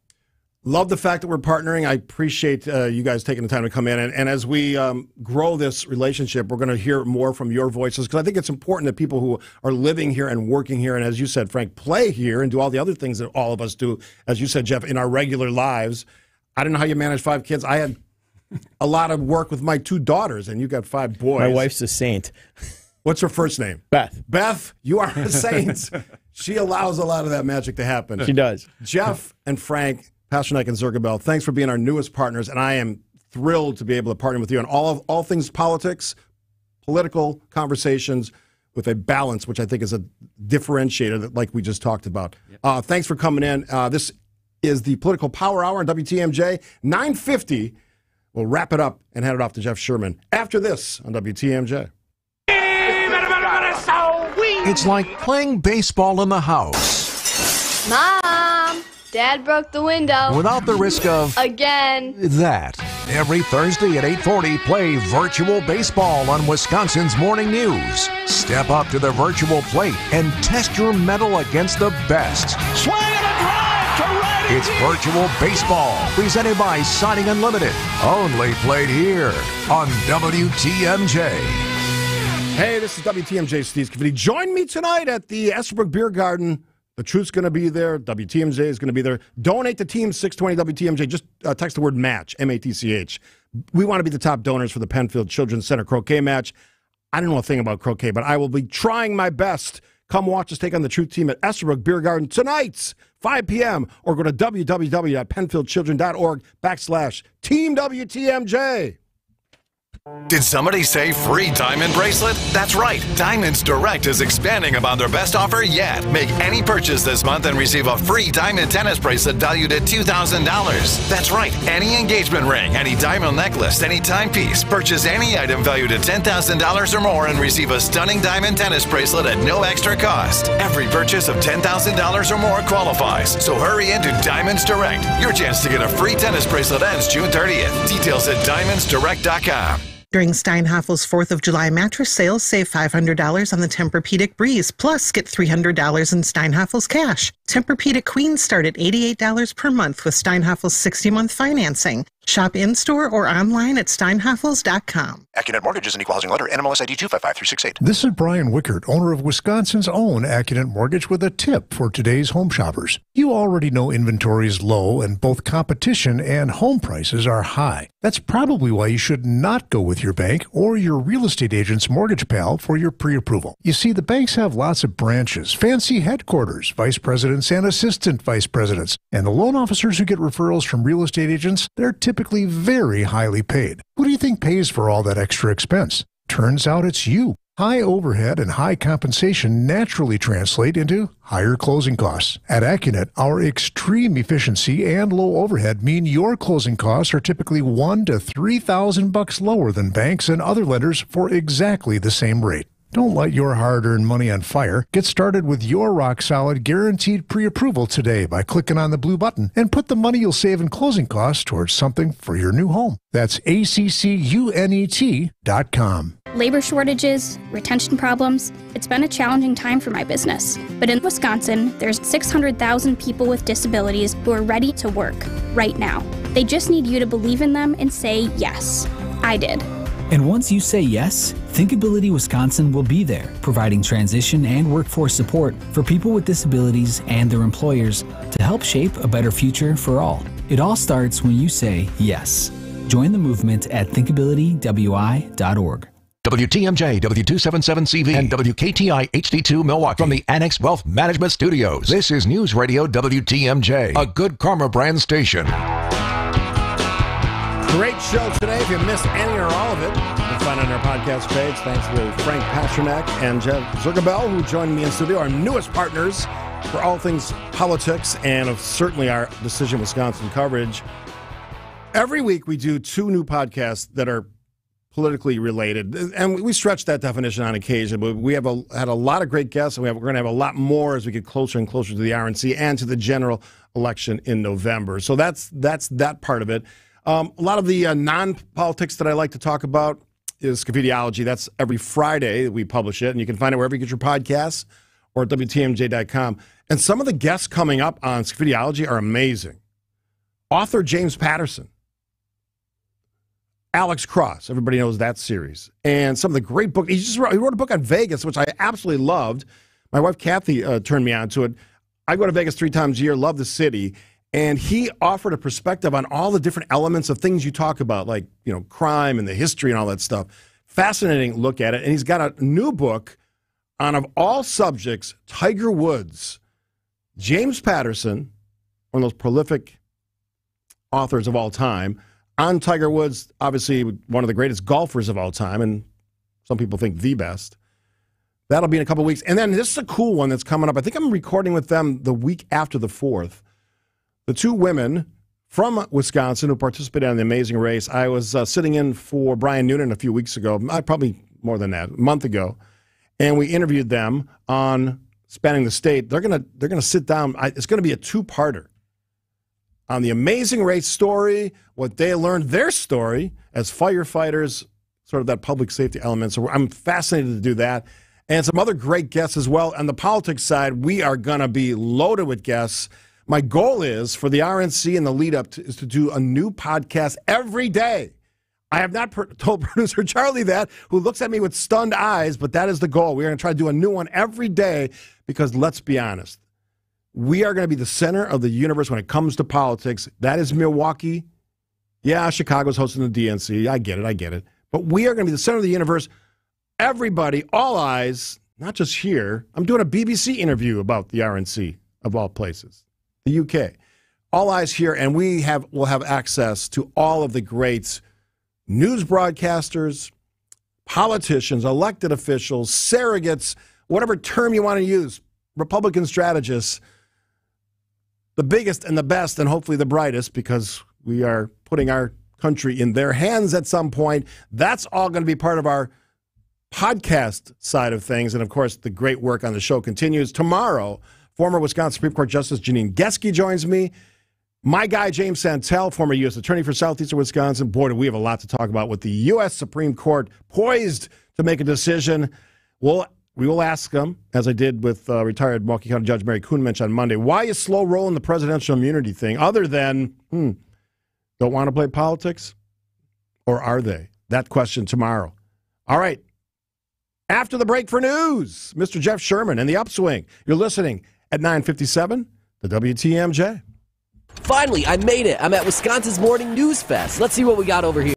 Love the fact that we're partnering. I appreciate you guys taking the time to come in. And as we grow this relationship, we're going to hear more from your voices because I think it's important that people who are living here and working here, and as you said, Frank, play here and do all the other things that all of us do, as you said, Jeff, in our regular lives. I don't know how you manage 5 kids. I had a lot of work with my 2 daughters, and you got 5 boys. My wife's a saint. What's her first name? Beth. Beth, you are a saint. She allows a lot of that magic to happen. She does. Jeff and Frank, Pasternak and Zergabel, thanks for being our newest partners, and I am thrilled to be able to partner with you on all things politics, political conversations with a balance, which I think is a differentiator that, like we just talked about. Yep. Thanks for coming in. This is the Political Power Hour on WTMJ, 9:50. We'll wrap it up and hand it off to Jeff Sherman after this on WTMJ. It's like playing baseball in the house. Mom, Dad broke the window. Without the risk of... Again. That. Every Thursday at 8:40, play virtual baseball on Wisconsin's Morning News. Step up to the virtual plate and test your mettle against the best. Swing and a drive to right. It's virtual baseball, presented by Siding Unlimited. Only played here on WTMJ. Hey, this is WTMJ Steve Scaffidi. Join me tonight at the Estabrook Beer Garden. The Truth's going to be there. WTMJ is going to be there. Donate to Team 620 WTMJ. Just text the word MATCH, M-A-T-C-H. We want to be the top donors for the Penfield Children's Center croquet match. I don't know a thing about croquet, but I will be trying my best. Come watch us take on the Truth team at Estabrook Beer Garden tonight, 5 p.m., or go to www.penfieldchildren.org/Team WTMJ. Did somebody say free diamond bracelet? That's right. Diamonds Direct is expanding upon their best offer yet. Make any purchase this month and receive a free diamond tennis bracelet valued at $2,000. That's right. Any engagement ring, any diamond necklace, any timepiece. Purchase any item valued at $10,000 or more and receive a stunning diamond tennis bracelet at no extra cost. Every purchase of $10,000 or more qualifies. So hurry into Diamonds Direct. Your chance to get a free tennis bracelet ends June 30th. Details at diamondsdirect.com. During Steinhaffel's 4th of July mattress sales, save $500 on the Tempur-Pedic Breeze, plus get $300 in Steinhaffel's cash. Tempur-Pedic Queens start at $88 per month with Steinhaffel's 60-month financing. Shop in-store or online at steinhaffels.com. Accunet Mortgage is an equal housing lender. NMLS ID 255368. This is Brian Wickert, owner of Wisconsin's own Accunet Mortgage, with a tip for today's home shoppers. You already know inventory is low and both competition and home prices are high. That's probably why you should not go with your bank or your real estate agent's mortgage pal for your pre-approval. You see, the banks have lots of branches, fancy headquarters, vice presidents and assistant vice presidents, and the loan officers who get referrals from real estate agents, they're typically very highly paid. Who do you think pays for all that extra expense? Turns out it's you. High overhead and high compensation naturally translate into higher closing costs. At Accunet, our extreme efficiency and low overhead mean your closing costs are typically $1,000 to $3,000 lower than banks and other lenders for exactly the same rate. Don't light your hard-earned money on fire. Get started with your rock-solid guaranteed pre-approval today by clicking on the blue button and put the money you'll save in closing costs towards something for your new home. That's ACCUNET.com. Labor shortages, retention problems, it's been a challenging time for my business. But in Wisconsin, there's 600,000 people with disabilities who are ready to work right now. They just need you to believe in them and say yes. I did. And once you say yes, Thinkability Wisconsin will be there, providing transition and workforce support for people with disabilities and their employers to help shape a better future for all. It all starts when you say yes. Join the movement at thinkabilitywi.org. WTMJ, W277CV, and WKTI HD2 Milwaukee from the Annex Wealth Management Studios. This is News Radio WTMJ, a Good Karma brand station. Great show today. If you missed any or all of it, you'll find it on our podcast page. Thanks to Frank Pasternak and Jeff Zergabel, who joined me in studio, our newest partners for all things politics and certainly our Decision Wisconsin coverage. Every week we do 2 new podcasts that are politically related, and we stretch that definition on occasion, but we have had a lot of great guests, and we're going to have a lot more as we get closer and closer to the RNC and to the general election in November. So that's that part of it. A lot of the non-politics that I like to talk about is Scaffidi. That's every Friday that we publish it, and you can find it wherever you get your podcasts or at WTMJ.com. And some of the guests coming up on Scaffidi are amazing. Author James Patterson, Alex Cross, everybody knows that series, and some of the great books. He wrote a book on Vegas, which I absolutely loved. My wife Kathy turned me on to it. I go to Vegas 3 times a year, love the city. And he offered a perspective on all the different elements of things you talk about, like, you know, crime and the history and all that stuff. Fascinating look at it. And he's got a new book on, of all subjects, Tiger Woods. James Patterson, one of those prolific authors of all time, on Tiger Woods, obviously one of the greatest golfers of all time, and some people think the best. That'll be in a couple of weeks. And then this is a cool one that's coming up. I think I'm recording with them the week after the 4th. The 2 women from Wisconsin who participated in the Amazing Race. I was sitting in for Brian Noonan a few weeks ago, probably more than that, a month ago, and we interviewed them on Spanning the State. They're gonna sit down. It's going to be a 2-parter on the Amazing Race story, what they learned, their story as firefighters, sort of that public safety element. So I'm fascinated to do that, and some other great guests as well. On the politics side, we are going to be loaded with guests. My goal is for the RNC and the lead up is to do a new podcast every day. I have not told producer Charlie that, who looks at me with stunned eyes, but that is the goal. We're going to try to do a new one every day because, let's be honest, we are going to be the center of the universe when it comes to politics. That is Milwaukee. Yeah, Chicago's hosting the DNC. I get it. But we are going to be the center of the universe. Everybody, all eyes, not just here. I'm doing a BBC interview about the RNC, of all places. The UK. All eyes here, and will have access to all of the great news broadcasters, politicians, elected officials, surrogates, whatever term you want to use, Republican strategists, the biggest and the best and hopefully the brightest, because we are putting our country in their hands at some point. That's all going to be part of our podcast side of things. And, of course, the great work on the show continues. Tomorrow, former Wisconsin Supreme Court Justice Janine Geske joins me. My guy, James Santel, former U.S. Attorney for Southeastern Wisconsin. Boy, do we have a lot to talk about with the U.S. Supreme Court poised to make a decision. We will ask him, as I did with retired Milwaukee County Judge Mary Kuhnmensch on Monday, why you slow rolling the presidential immunity thing, other than, don't want to play politics? Or are they? That question tomorrow. All right. After the break for news, Mr. Jeff Sherman and the Upswing. You're listening at 9:57, the WTMJ. Finally, I made it. I'm at Wisconsin's Morning News Fest. Let's see what we got over here.